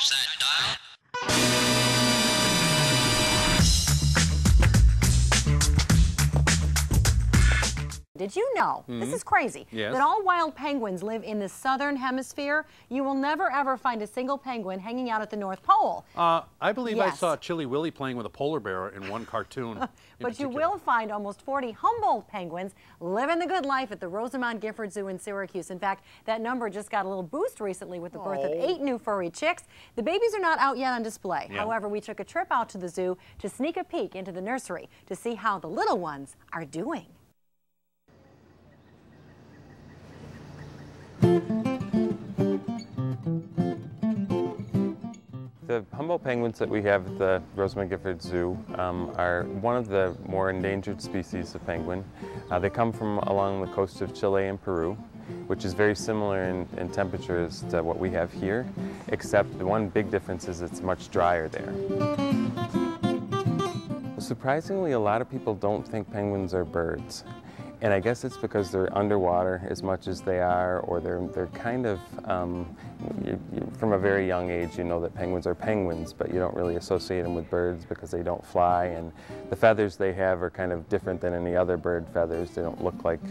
Watch that dial. Did you know, this is crazy, that all wild penguins live in the southern hemisphere? You will never ever find a single penguin hanging out at the North Pole. I believe I saw Chilly Willy playing with a polar bear in one cartoon. But you will find almost 40 Humboldt penguins living the good life at the Rosamond Gifford Zoo in Syracuse. In fact, that number just got a little boost recently with the birth of 8 new furry chicks. The babies are not out yet on display. However, we took a trip out to the zoo to sneak a peek into the nursery to see how the little ones are doing. The Humboldt penguins that we have at the Rosamond Gifford Zoo are one of the more endangered species of penguin. They come from along the coast of Chile and Peru, which is very similar in temperatures to what we have here, except the one big difference is it's much drier there. Surprisingly, a lot of people don't think penguins are birds. And I guess it's because they're underwater as much as they are, or they're kind of, from a very young age you know that penguins are penguins, but you don't really associate them with birds because they don't fly, and the feathers they have are kind of different than any other bird feathers. They don't look like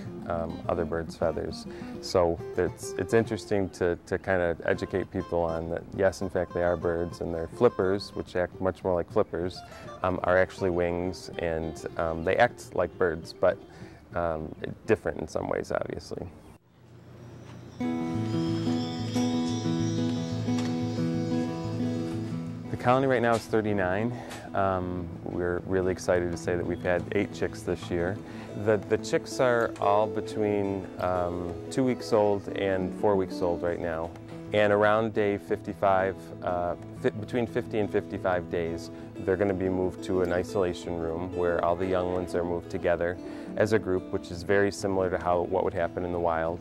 other birds' feathers. So it's interesting to kind of educate people on that, yes, in fact, they are birds, and their flippers, which act much more like flippers, are actually wings, and they act like birds, but different in some ways, obviously. The colony right now is 39. We're really excited to say that we've had 8 chicks this year. The chicks are all between 2 weeks old and 4 weeks old right now. And around day 55, between 50 and 55 days, they're going to be moved to an isolation room where all the young ones are moved together as a group, which is very similar to what would happen in the wild.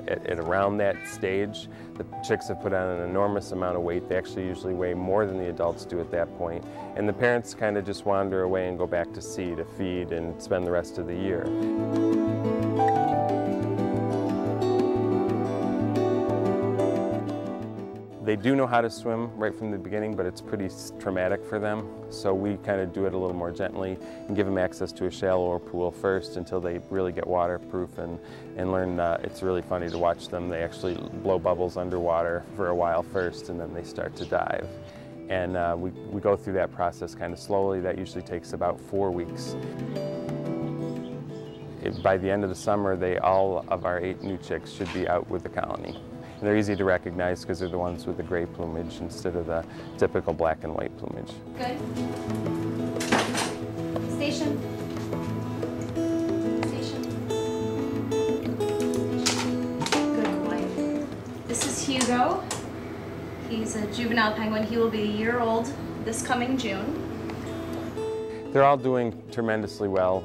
At around that stage, the chicks have put on an enormous amount of weight. They actually usually weigh more than the adults do at that point. And the parents kind of just wander away and go back to sea to feed and spend the rest of the year. They do know how to swim right from the beginning, but it's pretty traumatic for them. So we kind of do it a little more gently and give them access to a shallower pool first until they really get waterproof and learn. It's really funny to watch them. They actually blow bubbles underwater for a while first, and then they start to dive. And we go through that process kind of slowly. That usually takes about 4 weeks. By the end of the summer, all of our 8 new chicks should be out with the colony. And they're easy to recognize because they're the ones with the gray plumage instead of the typical black and white plumage. Good. Station. Station. Good boy. This is Hugo. He's a juvenile penguin. He will be a year old this coming June. They're all doing tremendously well.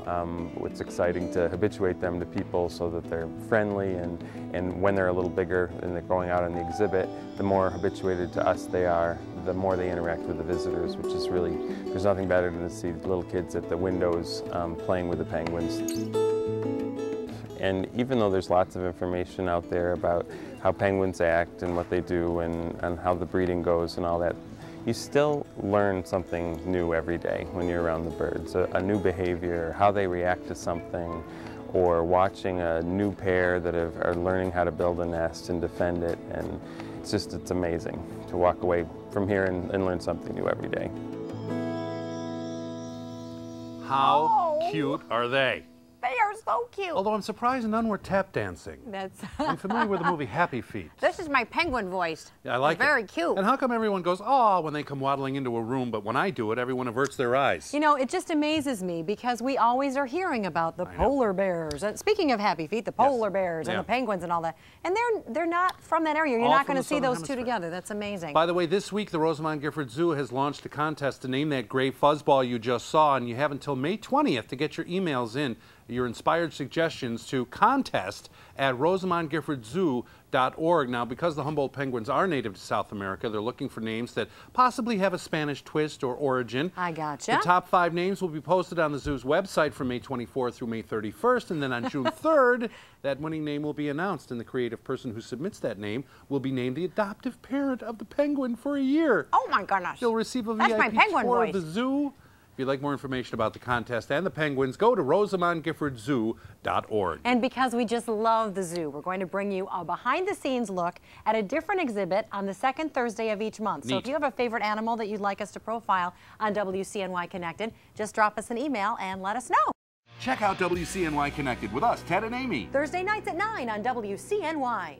It's exciting to habituate them to people so that they're friendly, and when they're a little bigger and they're going out on the exhibit, the more habituated to us they are, the more they interact with the visitors, which is really, there's nothing better than to see little kids at the windows playing with the penguins. And even though there's lots of information out there about how penguins act and what they do and how the breeding goes and all that, you still learn something new every day when you're around the birds, a new behavior, how they react to something, or watching a new pair that are learning how to build a nest and defend it. And it's amazing to walk away from here and learn something new every day. How cute are they? They are so cute. Although I'm surprised none were tap dancing. I'm familiar with the movie Happy Feet. This is my penguin voice. Yeah, I like it. Very cute. And how come everyone goes, oh, when they come waddling into a room, but when I do it, everyone averts their eyes? You know, it just amazes me because we always are hearing about the polar bears. And speaking of Happy Feet, the polar bears and the penguins and all that. And they're not from that area. You're not going to see those two together. That's amazing. By the way, this week the Rosamond Gifford Zoo has launched a contest to name that gray fuzzball you just saw, and you have until May 20th to get your emails in. your inspired suggestions to contest@RosamondGiffordZoo.org. Now, because the Humboldt penguins are native to South America, they're looking for names that possibly have a Spanish twist or origin. I gotcha. The top 5 names will be posted on the zoo's website from May 24th through May 31st, and then on June 3rd, that winning name will be announced, and the creative person who submits that name will be named the adoptive parent of the penguin for a year. Oh my goodness. You'll receive a That's my VIP penguin tour voice. of the zoo. If you'd like more information about the contest and the penguins, go to RosamondGiffordZoo.org. And because we just love the zoo, we're going to bring you a behind-the-scenes look at a different exhibit on the second Thursday of each month. So if you have a favorite animal that you'd like us to profile on WCNY Connected, just drop us an email and let us know. Check out WCNY Connected with us, Ted and Amy. Thursday nights at 9 on WCNY.